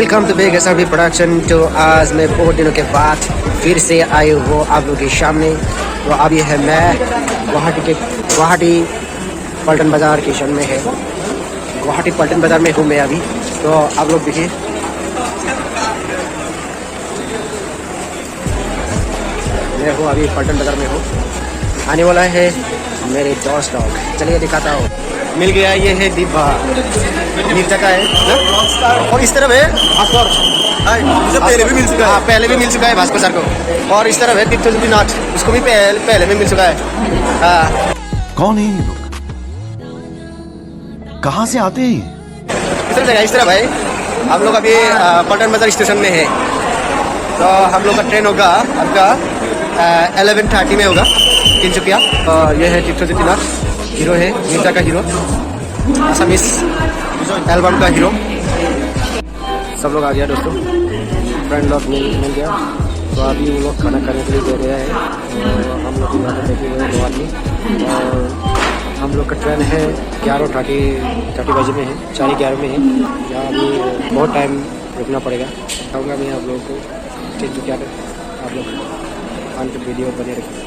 Welcome to big SRB production. तो आज मैं बहुत दिनों के बाद फिर से आए हूँ आप लोगों के सामने। तो अब ये है मैं गुवाहाटी पल्टन बाज़ार किशन में है। गुवाहाटी पल्टन बाज़ार में हूँ मैं अभी। तो आप लोग देखिए, मैं हूँ अभी पल्टन बाज़ार में हूँ। आने वाला है मेरे दोस्त लोग, चलिए दिखाता हूँ। मिल गया, ये है दीपा नीचा का है और इस तरफ है मुझे पहले भी मिल चुका है। पहले भी मिल चुका है भास्कर सर को। और इस तरफ है टिप्टोजुबीनाथ, उसको भी पहले भी मिल चुका है। हाँ, कौन है ये लोग, कहाँ से आते हैं? इस तरफ है। हम लोग अभी पल्टन बाजार स्टेशन में है। तो हम लोग का ट्रेन होगा आपका 11:30 में होगा तिनसुकिया। ये है टिप्टोजुबीनाथ, हीरो है, नीचा का हीरो, असमीस एल्बम का हीरो। सब लोग आ गया दोस्तों, फ्रेंड लोग मिल गया। तो अभी वो लोग खाना खाने के लिए दे रहे हैं और हम लोग यहाँ पर बैठे हुए हैं 2 आदमी। और हम लोग का ट्रेन है 11:30 बजे में है, 11:30 में है। यहाँ अभी बहुत टाइम रुकना पड़ेगा। कहूँगा मैं आप लोगों को तिनसुकिया पे, आप लोग अंत वीडियो बने रखें।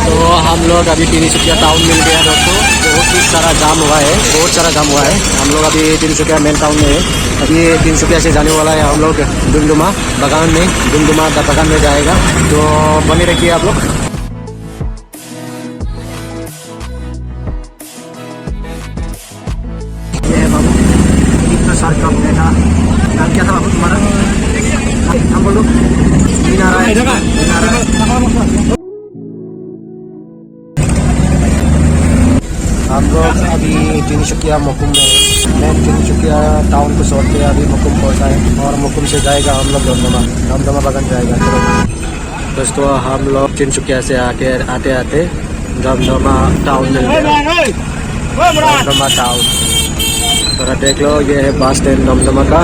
तो हम लोग अभी तिनसुकिया टाउन मिल गया दोस्तों। बहुत ही सारा जाम हुआ है, बहुत सारा जाम हुआ है। हम लोग अभी तिनसुकिया मेन टाउन में है। अभी तिनसुकिया से जाने वाला है हम लोग डुमडुमा बागान में, डुमडुमा बागान में जाएगा। तो बने रखिए आप लोग। ये है बाबू, इतना सारा काम था। नाम क्या था बाबू तुम्हारा? हम बोलो मीना राय। हम लोग अभी तिनसुकिया मुकुम में, मैं तिनसुकिया टाउन को छोड़ के अभी मुकुम पहुँचा है। और मुकुम से जाएगा हम लोग दमदमा बागान जाएगा। चलो दोस्तों, हम लोग तिनसुकिया से आते आते दमदमा टाउन मिल गया। दमदमा टाउन थोड़ा देख लो, ये है बस स्टैंड दमदमा का।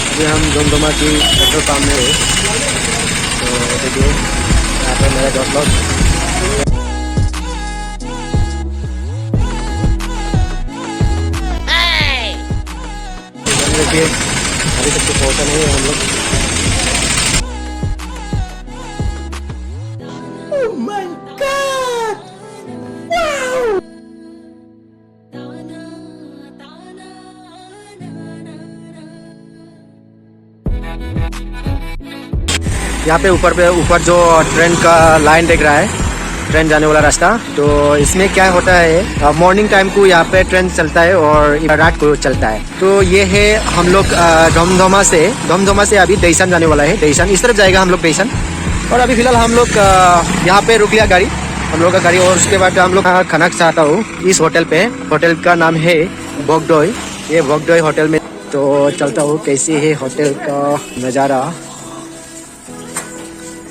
अभी हम दमदमा की पेट्रोल पंप में है। तो देखिए यहाँ पे मेरे दोस्त लोग। देखिए अभी तक तो पहुँचा नहीं है हम लोग। Oh my God! Wow! यहाँ पे ऊपर जो ट्रेन का लाइन देख रहा है, ट्रेन जाने वाला रास्ता। तो इसमें क्या होता है, मॉर्निंग टाइम को यहाँ पे ट्रेन चलता है और रात को चलता है। तो ये है हम लोग दमदमा से अभी देसन जाने वाला है। देसन इस तरफ जाएगा हम लोग, देसन। और अभी फिलहाल हम लोग यहाँ पे रुक लिया गाड़ी, हम लोग का गाड़ी। और उसके बाद हम लोग खाना चाहता हूँ इस होटल पे। होटल का नाम है बगडोई। ये बगडोई होटल में तो चलता हूँ, कैसे है होटल का नज़ारा।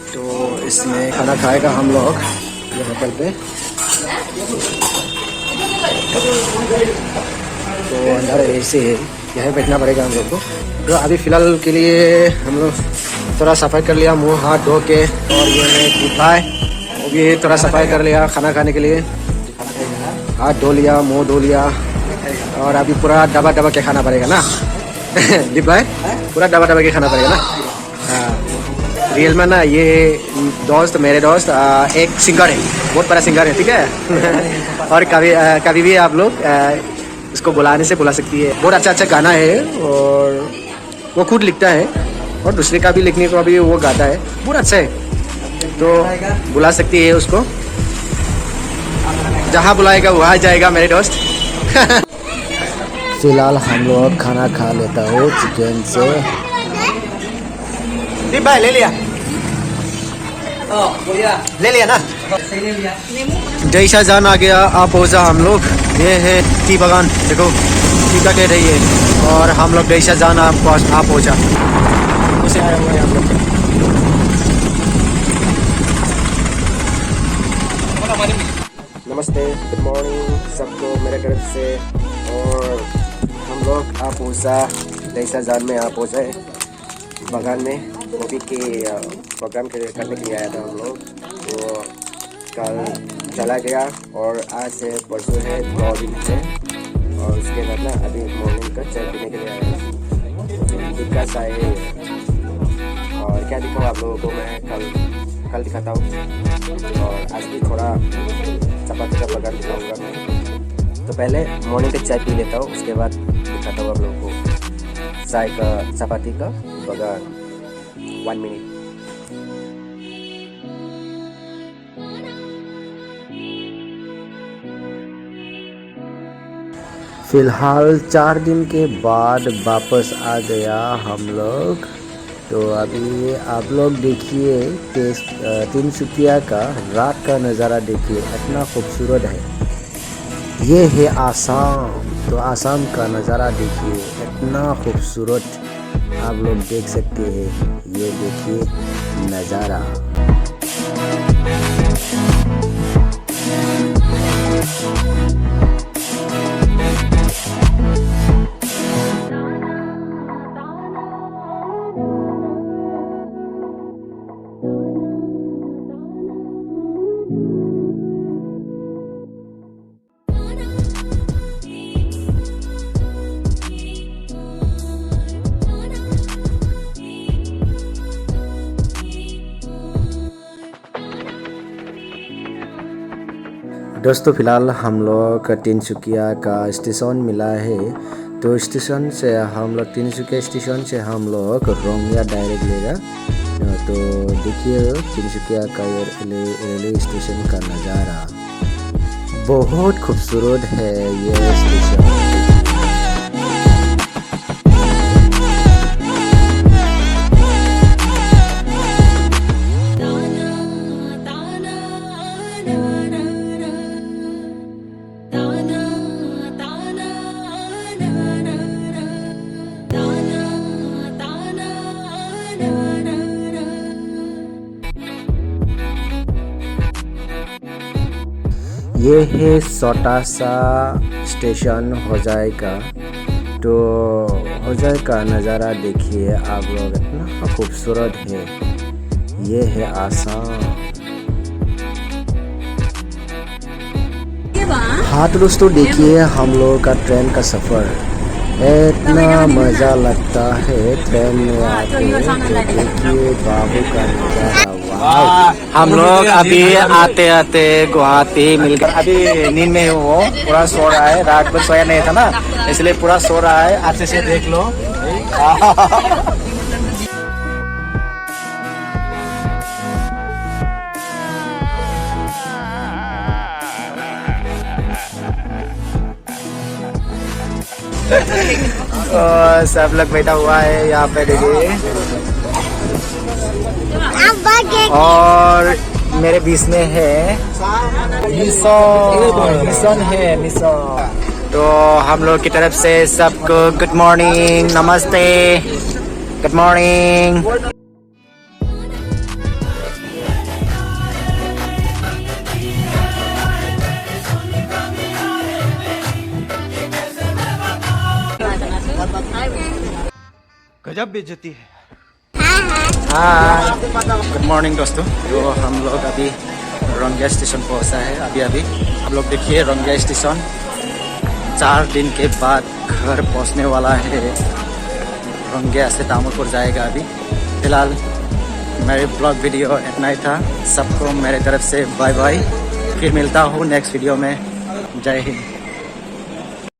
तो इसमें खाना खाएगा हम लोग ये होटल पे। तो अंदर ऐसे यहीं बैठना पड़ेगा हम लोग को। तो अभी फ़िलहाल के लिए हम लोग थोड़ा सफाई कर लिया, मुंह हाथ धो के। और ये दिखाए वो भी थोड़ा सफाई कर लिया खाना खाने के लिए। हाथ धो लिया, मुंह धो लिया। और अभी पूरा दबा के खाना पड़ेगा ना दिखाए, पूरा दबा के खाना पड़ेगा ना। हाँ, रियल में ना ये दोस्त, मेरे दोस्त एक सिंगर है, बहुत बड़ा सिंगर है, ठीक है। और कभी भी आप लोग इसको बुलाने से बुला सकती है। बहुत अच्छा गाना है और वो खुद लिखता है और दूसरे का भी लिखने को भी वो गाता है, बहुत अच्छा है। तो बुला सकती है उसको, जहाँ बुलाएगा वहाँ जाएगा मेरे दोस्त। फिलहाल हम लोग खाना खा लेता हूँ चिकन से। भाई ले लिया, ले लिया ना। जैसा जान आ गया, आप पहुँचा हम लोग। ये है टी बागान, देखो टी का कह रही है। और हम लोग जैसा जान आप पहुँचा, उसे आया हुआ है हम लोग। नमस्ते, गुड मॉर्निंग सबको मेरे तरफ से। और हम लोग आप पहुँचा जैसा जान में आप पहुँचे बागान में। मूवी के प्रोग्राम करने के लिए आया था हम लोग। तो कल चला गया और आज से परसों है 2 दिन से। और उसके बाद ना अभी मॉर्निंग का चाय पीने के लिए आया दूध का चाय। और क्या दिखाऊँ आप लोगों को मैं कल दिखाता हूँ। और आज भी थोड़ा चपाती का बगान दिखाऊँगा मैं। तो पहले मॉर्निंग का चाय पी लेता हूँ, उसके बाद दिखाता हूँ आप लोगों को चाय का चपाती का बगान। 1 मिनट। फिलहाल 4 दिन के बाद वापस आ गया हम लोग। तो अभी आप लोग देखिए तिनसुकिया का रात का नज़ारा देखिए, इतना खूबसूरत है। ये है आसाम। तो आसाम का नज़ारा देखिए, इतना खूबसूरत आप लोग देख सकते हैं। ये देखिए नज़ारा। दोस्तों फिलहाल हम लोग तिनसुकिया का स्टेशन मिला है। तो स्टेशन से हम लोग तिनसुकिया स्टेशन से हम लोग रोंगिया डायरेक्ट लेगा। तो देखिए तिनसुकिया का रेलवे स्टेशन का नज़ारा बहुत खूबसूरत है ये स्टेशन। ये है छोटा सा स्टेशन होजाई का। तो होजाई का नज़ारा देखिए आप लोग, इतना खूबसूरत है। ये है आसाम। हाँ तो दोस्तों देखिए हम लोग का ट्रेन का सफ़र, इतना मज़ा लगता है ट्रेन में आके। देखिए बाबू का नज़ारा। हम लोग अभी आते आते गुवाहाटी मिल गए। अभी नींद में वो पूरा सो रहा है, रात भर सोया नहीं था ना, इसलिए पूरा सो रहा है। अच्छे से देख लो। सब लोग बैठा हुआ है यहाँ पे देखिए। और मेरे बीच में है मिशन है मिशन। तो हम लोग की तरफ से सबको गुड मॉर्निंग, नमस्ते, गुड मॉर्निंग। गजब बेइज्जती है। हाँ गुड मॉर्निंग दोस्तों। तो हम लोग अभी रोंगिया स्टेशन पहुंचा है। अभी हम लोग देखिए रोंगिया स्टेशन 4 दिन के बाद घर पहुंचने वाला है। रोंगिया से तामुलपुर जाएगा अभी। फिलहाल मेरे ब्लॉग वीडियो इतना ही था। सबको मेरे तरफ से बाय बाय। फिर मिलता हूँ नेक्स्ट वीडियो में। जय हिंद।